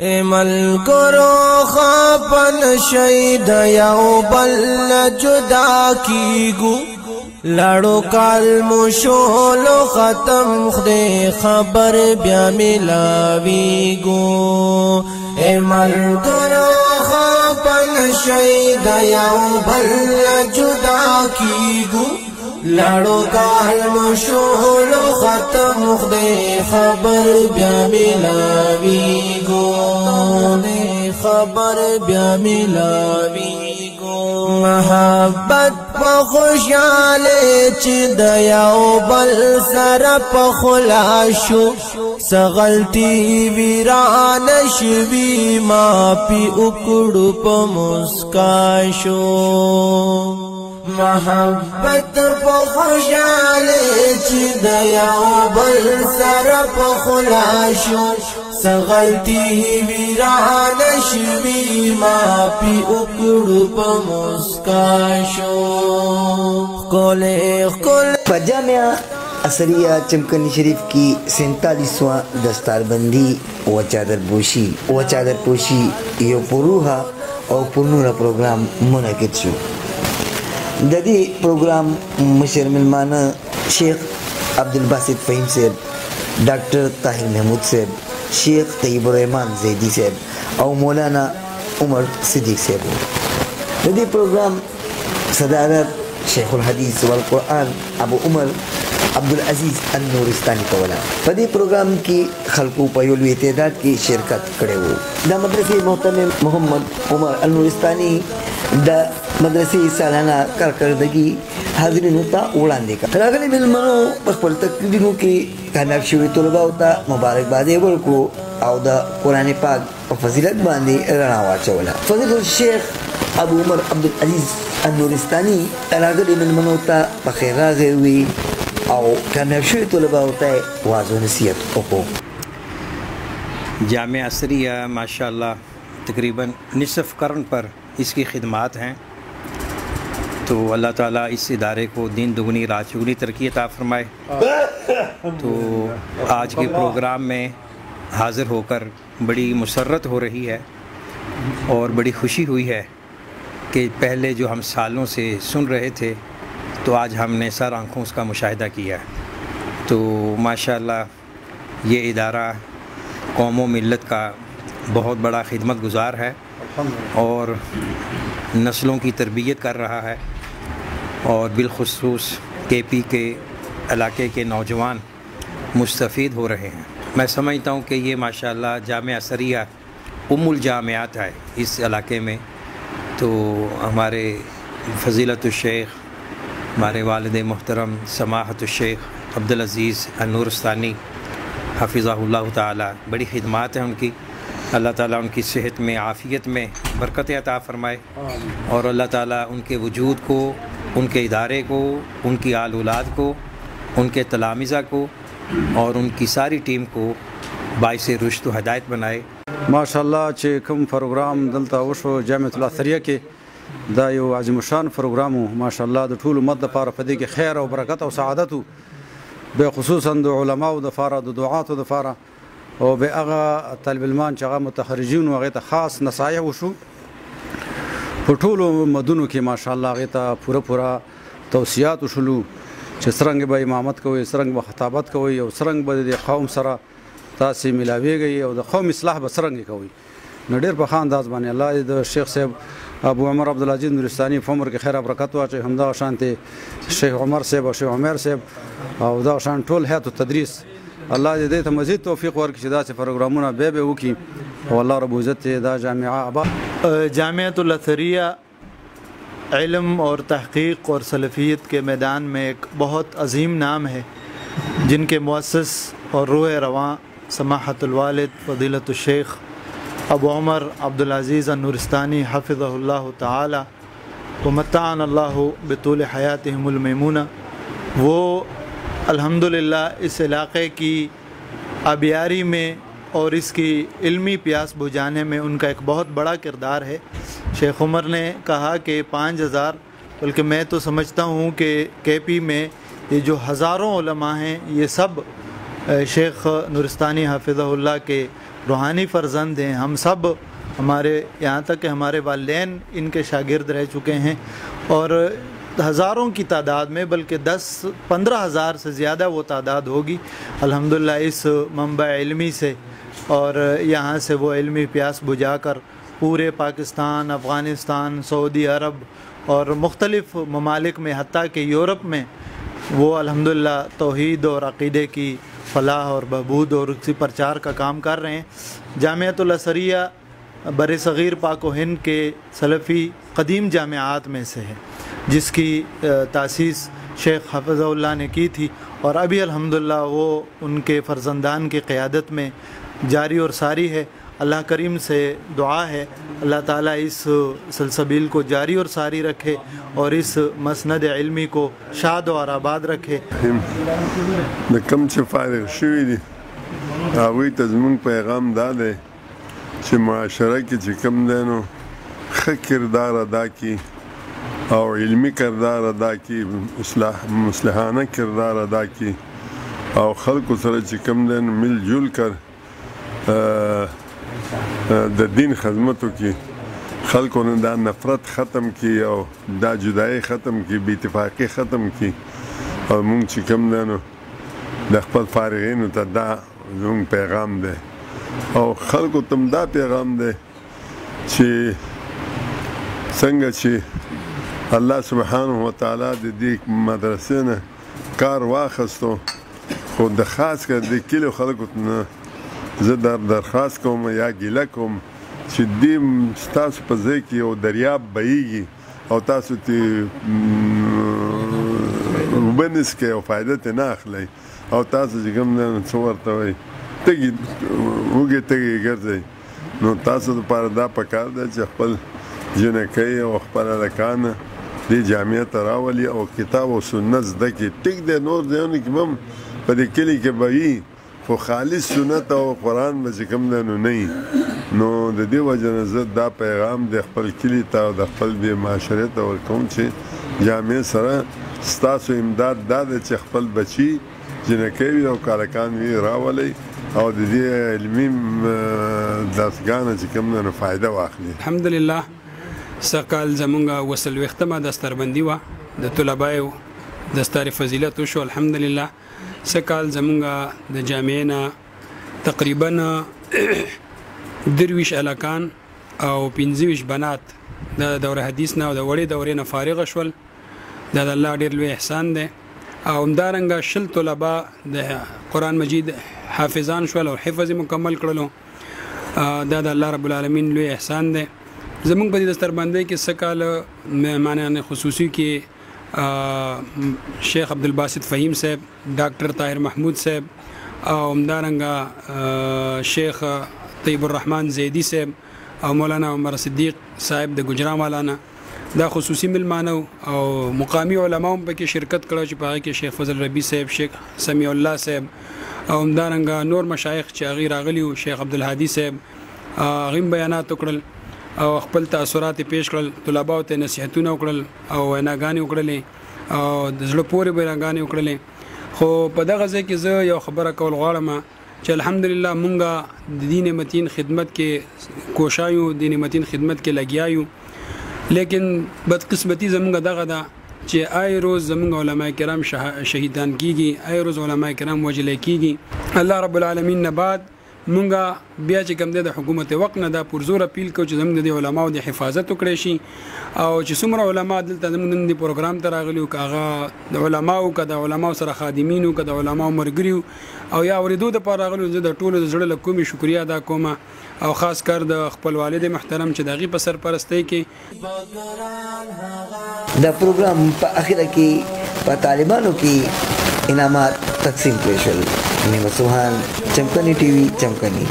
ملګرو خپل شهید یو بل جدا کیګو لاړو کال مشول ختم خدای خبر بیا ملاویګو ملګرو خپل شهید یو بل جدا کیګو لاړو کال مشول ختم خدای خبر بیا ملاویګو خبر بیا ملاویګو محبت په خوشاله چې د یو بل سره په خلاشو سغلطی ویران شوی ما پی اکړو په مسکا شو محبت په خوشاله چې د یو بل سره په خلاشو سغلطی ویران شوی ما پی اکړو په مسکا شو په جامعہ اثریہ چمکنی شریف کی 47واں دستار بندی و چادر پوشی یو پروہا اور پرنورا پروگرام منعقد شو ددی پروگرام مشر ملمانہ شیخ عبدالباسط فہیم صاحب، ڈاکٹر طاہر محمود صاحب، شیخ طیب الرحمان زیدی صاحب اور مولانا عمر صدیق صاحب. ددی پروگرام صدارت شیخ الحدیث والقرآن ابو عمر عبدالعزیز النورستانی کولا. پدی پروگرام کی خلقو پیولوی تعداد کی شرکت کرے ہو. دا مدرسے محترم محمد عمر النورستانی دا مدرسے سالانہ کارکردگی حاضرین ہوتا وړاندې کا راغلي مېلمنو په خپل تقریرونو کې کامیاب شوي طلباو ته مبارکبادي ورکړو او د قرآن پاک په فضیلت باندې رڼا واچوله. فضیلة الشیخ ابو عمر عبدالعزیز النورستانی راغلي مېلمنو ته په خیر راغلی وي او کامیاب شوي طلباو ته واعظ و نصیحت وکړو. جامعہ اثریہ ماشاءاللہ تقریباً نصف قرن پر اس کی خدمات ہیں، تو اللہ تعالیٰ اس ادارے کو دین دگنی رات چگنی ترقی عطا فرمائے. تو آج کے پروگرام میں حاضر ہو کر بڑی مسرت ہو رہی ہے اور بڑی خوشی ہوئی ہے کہ پہلے جو ہم سالوں سے سن رہے تھے تو آج ہم نے سر آنکھوں اس کا مشاہدہ کیا ہے. تو ماشاءاللہ یہ ادارہ قوم و ملت کا بہت بڑا خدمت گزار ہے اور نسلوں کی تربیت کر رہا ہے، اور بالخصوص کے پی کے علاقے کے نوجوان مستفید ہو رہے ہیں. میں سمجھتا ہوں کہ یہ ماشاءاللہ جامعہ اثریہ الجامعات ہے اس علاقے میں. تو ہمارے فضیلت الشیخ، ہمارے والد محترم سماحت الشیخ عبدالعزیز النورستانی حفظہ اللہ تعالی، بڑی خدمات ہیں ان کی. اللہ تعالیٰ ان کی صحت میں عافیت میں برکت عطا فرمائے، اور اللہ تعالیٰ ان کے وجود کو، ان کے ادارے کو، ان کی آل اولاد کو، ان کے تلامذہ کو اور ان کی ساری ٹیم کو باعث رشد و ہدایت بنائے. ماشاءاللہ چې کوم پروګرام دلته وشو جامعة الاثریہ کې دا یو عظیم شان پروګرام و. ماشاءالله د ټول امت دپاره په دې کې خیر او برکت او سعادت و، به خصوصا د علماو دپاره، د دعاتو دپاره، او به هغه طالب علمان چې هغه متخرجین و هغې ته خاص نصایح وشو په ټولو مدونو کې. ماشاءالله هغې ته پوره توصیات وشولو چې څرنګه به امامت کوئ، څرنګه به خطابت کوئ، او څرنګه به د قوم سره تاسې ملاویږئ او د قوم اصلاح به څرنګه کوئ. نو ډېر په ښه انداز باندې الله دې د شیخ صاحب ابو عمر عبدالعزیز نورستانی په عمر کې خیر او برکت واچوي. همدغه شانتې شیخ عمر صاحب او شیخ عمر صاحب او دغه شان ټول هیئت التدریس الله دې ته مزید توفیق ورکړي چې داسې پروګرامونه به وکړي او الله رب العزت دا جامعہ آباد. جامعۃ الاثریہ علم اور تحقیق اور سلفیت کے میدان میں ایک بہت عظیم نام ہے، جن کے مؤسس اور روح رواں سماحت الوالد فضیلت الشیخ ابو عمر عبدالعزیز النورستانی حفظہ اللہ تعالی ومتعنا اللہ بطول حیاتہم المیمونہ. وہ الحمدللہ اس علاقے کی آبیاری میں اور اس کی علمی پیاس بجھانے میں ان کا ایک بہت بڑا کردار ہے. شیخ عمر نے کہا کہ 5000 بلکہ میں تو سمجھتا ہوں کہ کے پی میں یہ جو ہزاروں علماء ہیں یہ سب شیخ نورستانی حفظہ اللہ کے روحانی فرزند ہیں. ہم سب ہمارے یہاں تک کہ ہمارے والدین ان کے شاگرد رہ چکے ہیں اور ہزاروں کی تعداد میں بلکہ 10-15 ہزار سے زیادہ وہ تعداد ہوگی الحمدللہ اس منبع علمی سے. اور یہاں سے وہ علمی پیاس بجھا کر پورے پاکستان، افغانستان، سعودی عرب اور مختلف ممالک میں حتیٰ کہ یورپ میں وہ الحمدللہ توحید اور عقیدے کی فلاح اور بہبود اور اسی پرچار کا کام کر رہے ہیں. جامعۃ الازہریہ بر صغیر پاک و ہند کے سلفی قدیم جامعات میں سے ہے جس کی تاسیس شیخ حفظہ اللہ نے کی تھی اور ابھی الحمدللہ وہ ان کے فرزندان کی قیادت میں جاری اور ساری ہے. اللہ کریم سے دعا ہے اللہ تعالیٰ اس سلسبیل کو جاری اور ساری رکھے اور اس مسند علمی کو شاد اور آباد رکھے. د کم چې فارغ شوي دي هغوی ته زموږ پیغام دا دی چې معاشره کې چې کم دی نو ښه کردار ادا کړي او علمی کردار ادا کړي، مصلحانه کردار ادا کړي او خلکو سره چې کم دی نو مل جل کر د دین خدمت وکړي، خلکو نه دا نفرت ختم کړي او دا جدایي ختم کړي، بې اتفاقي ختم کړي. او مونږ چې کوم دی نو د خپل فارغینو ته دا زموږ پیغام دی او خلکو ته دا پیغام دی چې څنګه چې الله سبحانه وتعالی د دې مدرسې نه کار واخیستو خو د خاص کر د کلیو خلکو نه زه درخواست کوم یا ګیله کوم چې دې ستاسو په ځای کې یو دریاب بهیږي او تاسو ته اوبه نڅکئ او فایده ترې نه اخلئ او تاسو چې کوم دی نو څه ورته وایي تږي وږې تږي ګرځئ. نو تاسو دپاره دا پکار دی چې خپل جنکۍ او خپل هلکان دې جامعې ته راولي او کتاب او سنت زده کړي. ټیک دی نور ځایونو کې به هم په دې کلي کې به وي خو خالص سنت او قرآن به چې کوم دی نو نه وي. نو د دې وجه نه زه دا پیغام د خپل کلي ته او د خپل دې معاشرې ته ورکوم چې جامعې سره ستاسو امداد دا دی چې خپل بچي جنکۍ وي او هلکان وي راولئ او د دې علمي درسګاه نه چې کوم دی نو فایده واخلي. الحمدلله سقال زمونږ وسلویختمه دستربندي وه د طلبایو دستار فضیلت وشو الحمدلله. سقال زمونږ د جامعې نه تقریبا 23 هلکان او 25 بنات د دوره حدیث نه او د وړې دورې نه فارغه شول. دا د الله ډېر لوی احسان دی. او همدارنګه 20 طلبا د قرآن مجید حافظان شول او حفظ مکمل کړلو. دا د الله رب العالمین لوی احسان دی. زمونږ په دې دستربندۍ کې سقال مهمانان خصوصي کې شیخ عبدالباسط فهیم صاحب، ډاکټر طاهر محمود صاحب او همدارنګه شیخ طیب الرحمن زیدی صاحب او مولانا عمر صدیق صاحب د ګجرام والانا دا خصوصي ملمانه او مقامی علما هم پکې شرکت کړو چې په هغې کې شیخ فضل ربی صاحب، شیخ سمیع الله صاحب او همدارنګه نور مشایخ چې هغې راغلي وو، شیخ عبدالهادي صاحب هغې هم بیانات وکړل او خپل تاثرات یې پیش کړل. طلباو ته نصیحتونه وکړل او ویناګانې وکړلې او د زړه پورې ویناګانې وکړلې. خو په دغه ځای کې زه یو خبره کول غواړم چې الحمدلله مونږ د دین متین خدمت کې کوشا یو، دین متین خدمت کې لګیا یو، لیکن بدقسمتي زمونږ دغه ده چې آی روز زمونږ علما کرام شهیدان کیږي، آی روز علما کرام وجلی کیږي. الله رب العالمین نه بعد مونږ بیا چې کوم دی د حکومت وقت نه دا پرزور اپیل کوو چې زموږ د علماو د حفاظت وکړی شي او چې څومره علما دلته زموږ نن د پروګرام ته راغلي وو، که هغه د علماو که د علماو سره خادمینو که د علماو ملګري او یا اورېدو دپاره راغلي وو، زه د ټولو د زړه له کومې شکریه ادا کوم او خاص کر د خپل والد محترم چې د هغې په سرپرستۍ کې دا پروګرام په اخره کې په طالبانو کې انعامات تقسیم کړي شول. نعمت سبحان، چمکنی ټي وي، چمکنی.